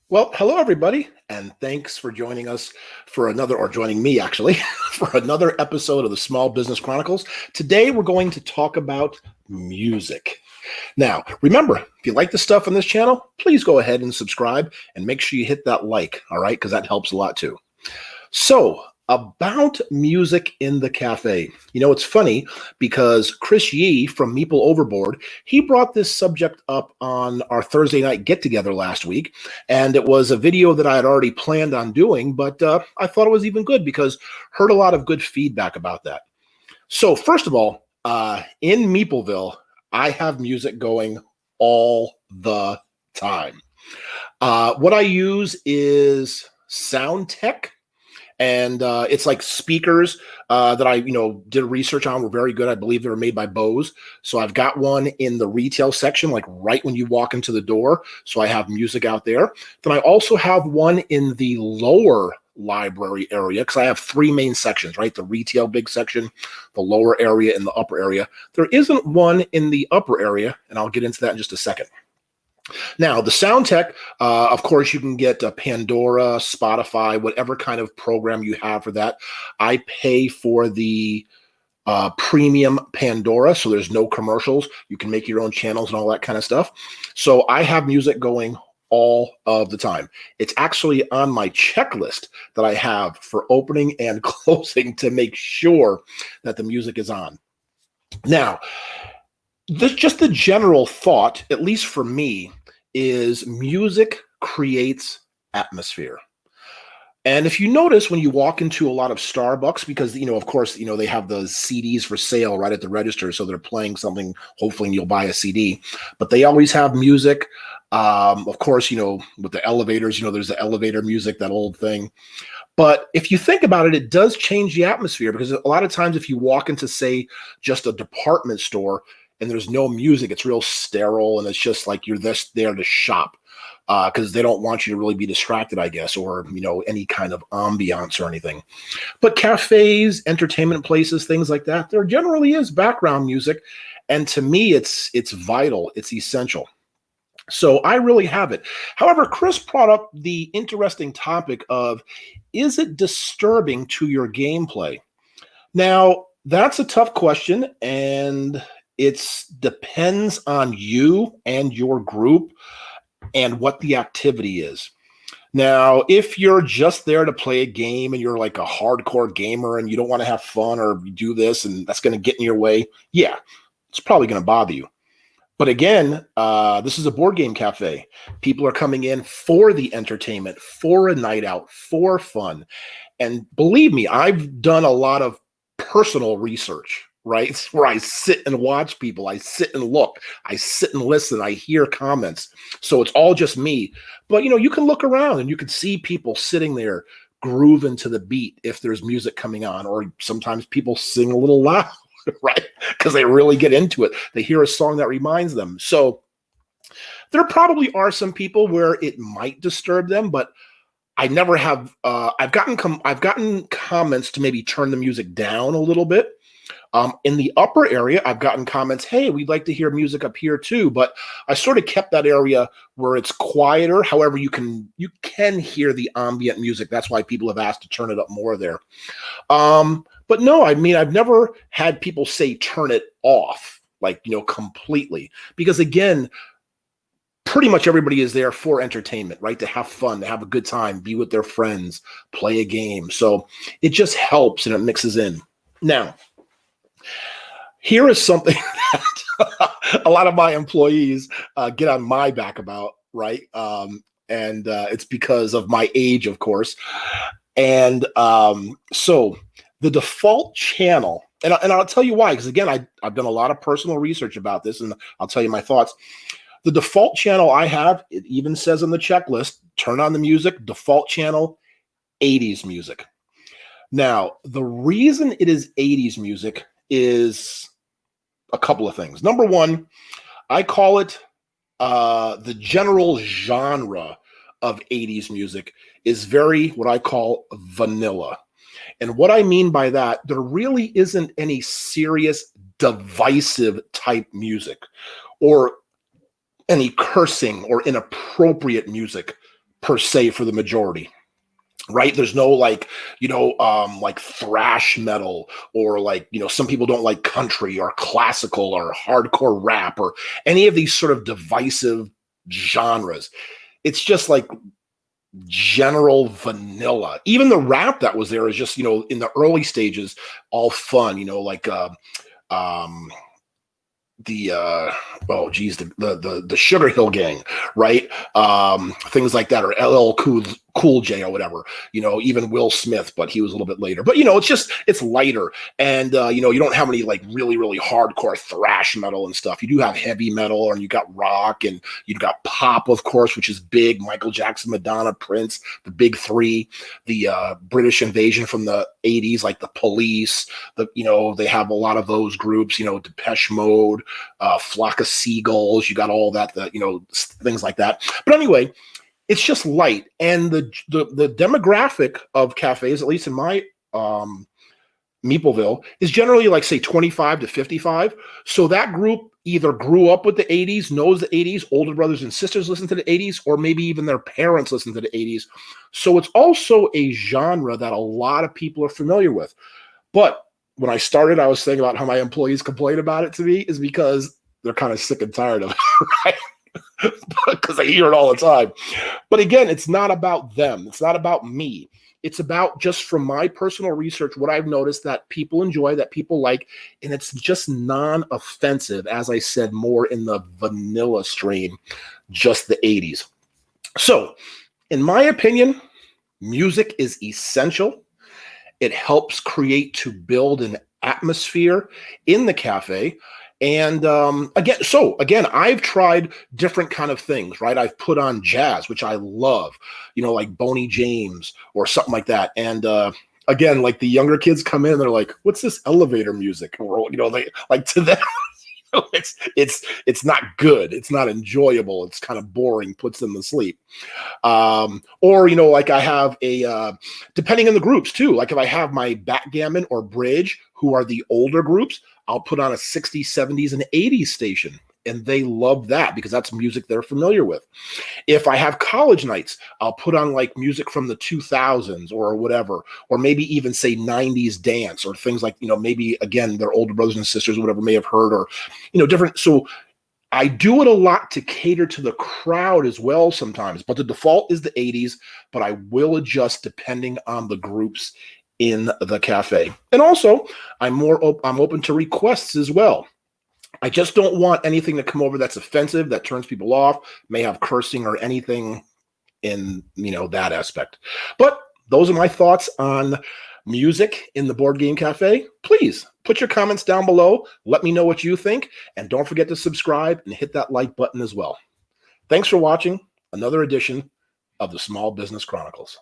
Well, hello everybody, and thanks for joining us for another, or joining me actually, for another episode of the Small Business Chronicles. Today we're going to talk about music. Now, remember, if you like the stuff on this channel, please go ahead and subscribe and make sure you hit that like, all right, because that helps a lot too. So, about music in the cafe. You know, it's funny because Chris Yee from Meeple Overboard, he brought this subject up on our Thursday night get together last week. And it was a video that I had already planned on doing, but I thought it was even good because heard a lot of good feedback about that. So, first of all, in Meepleville, I have music going all the time. What I use is Sound Tech, and it's like speakers that I did research on, were very good. I believe they were made by Bose. So I've got one in the retail section, like right when you walk into the door, so I have music out there. Then I also have one in the lower library area, because I have three main sections, right? The retail big section, the lower area, and the upper area. There isn't one in the upper area, and I'll get into that in just a second. Now, the sound tech, of course, you can get Pandora, Spotify, whatever kind of program you have for that. I pay for the premium Pandora, so there's no commercials. You can make your own channels and all that kind of stuff. So I have music going all of the time. It's actually on my checklist that I have for opening and closing to make sure that the music is on. Now, just the general thought, at least for me, is music creates atmosphere. And if you notice when you walk into a lot of Starbucks, because, of course, they have those CDs for sale right at the register. So they're playing something, hopefully you'll buy a CD, but they always have music. Of course, with the elevators, there's the elevator music, that old thing. But if you think about it, it does change the atmosphere, because a lot of times if you walk into, say, just a department store and there's no music, it's real sterile, and it's just like you're just there to shop, because they don't want you to really be distracted, I guess, or, any kind of ambiance or anything. But cafes, entertainment places, things like that, there generally is background music. And to me, it's vital, it's essential. So I really have it. However, Chris brought up the interesting topic of, is it disturbing to your gameplay? Now, that's a tough question, and it depends on you and your group and what the activity is. Now, if you're just there to play a game and you're like a hardcore gamer and you don't want to have fun or do this and that's going to get in your way, yeah, it's probably going to bother you. But again, this is a board game cafe. People are coming in for the entertainment, for a night out, for fun. And believe me, I've done a lot of personal research, right? Where I sit and watch people. I sit and look. I sit and listen. I hear comments. So it's all just me. But, you can look around and you can see people sitting there grooving to the beat if there's music coming on, or sometimes people sing a little loud. Right? Because they really get into it. They hear a song that reminds them. So there probably are some people where it might disturb them, but I never have. I've gotten comments to maybe turn the music down a little bit. In the upper area, I've gotten comments, hey, we'd like to hear music up here too. But I sort of kept that area where it's quieter. However, you can hear the ambient music. That's why people have asked to turn it up more there. But no, I mean, I've never had people say turn it off, like, completely. Because again, pretty much everybody is there for entertainment, right? To have fun, to have a good time, be with their friends, play a game. So it just helps and it mixes in. Now, here is something that a lot of my employees get on my back about, right? And it's because of my age, of course. And so the default channel, and I'll tell you why, because again, I've done a lot of personal research about this, and I'll tell you my thoughts. The default channel I have, it even says on the checklist, turn on the music, default channel, 80s music. Now, the reason it is 80s music is a couple of things. Number one, I call it the general genre of 80s music is very what I call vanilla. And what I mean by that, there really isn't any serious divisive type music or any cursing or inappropriate music per se for the majority. Right? There's no like, like thrash metal, or like, some people don't like country or classical or hardcore rap or any of these sort of divisive genres. It's just like general vanilla. Even the rap that was there is just, in the early stages, all fun, like um the the Sugar Hill Gang, right? Things like that, or LL Cool J or whatever, even Will Smith, but he was a little bit later. But it's lighter, and you don't have any like really really hardcore thrash metal and stuff. You do have heavy metal, and you got rock, and you've got pop, of course, which is big. Michael Jackson, Madonna, Prince, the big three. The British invasion from the 80s, like the Police. They have a lot of those groups. Depeche Mode, Flock of Seagulls. You got all that, things like that. But anyway, it's just light, and the demographic of cafes, at least in my Meepleville, is generally like, say, 25 to 55. So that group either grew up with the 80s, knows the 80s, older brothers and sisters listen to the 80s, or maybe even their parents listen to the 80s. So it's also a genre that a lot of people are familiar with. But when I started, I was saying about how my employees complain about it to me is because they're kind of sick and tired of it, right? Because I hear it all the time. But again, it's not about them. It's not about me. It's about, just from my personal research, what I've noticed that people enjoy, that people like, and it's just non-offensive, as I said, more in the vanilla stream, just the 80s. So, in my opinion, music is essential. It helps to build an atmosphere in the cafe. And again, I've tried different kind of things, right? I've put on jazz, which I love, like Boney James or something like that. And again, like the younger kids come in, they're like, "What's this elevator music?" Or they like, to them, it's not good. It's not enjoyable. It's kind of boring. Puts them to sleep. Or like I have depending on the groups too. Like if I have my backgammon or bridge, who are the older groups, I'll put on a 60s, 70s, and 80s station, and they love that because that's music they're familiar with. If I have college nights, I'll put on like music from the 2000s or whatever, or maybe even say 90s dance or things like, maybe again, their older brothers and sisters or whatever may have heard, or, different. So I do it a lot to cater to the crowd as well sometimes, but the default is the 80s, but I will adjust depending on the groups in the cafe. And also, I'm open to requests as well. I just don't want anything to come over that's offensive, that turns people off, may have cursing or anything in, that aspect. But those are my thoughts on music in the board game cafe. Please put your comments down below. Let me know what you think. And don't forget to subscribe and hit that like button as well. Thanks for watching another edition of the Small Business Chronicles.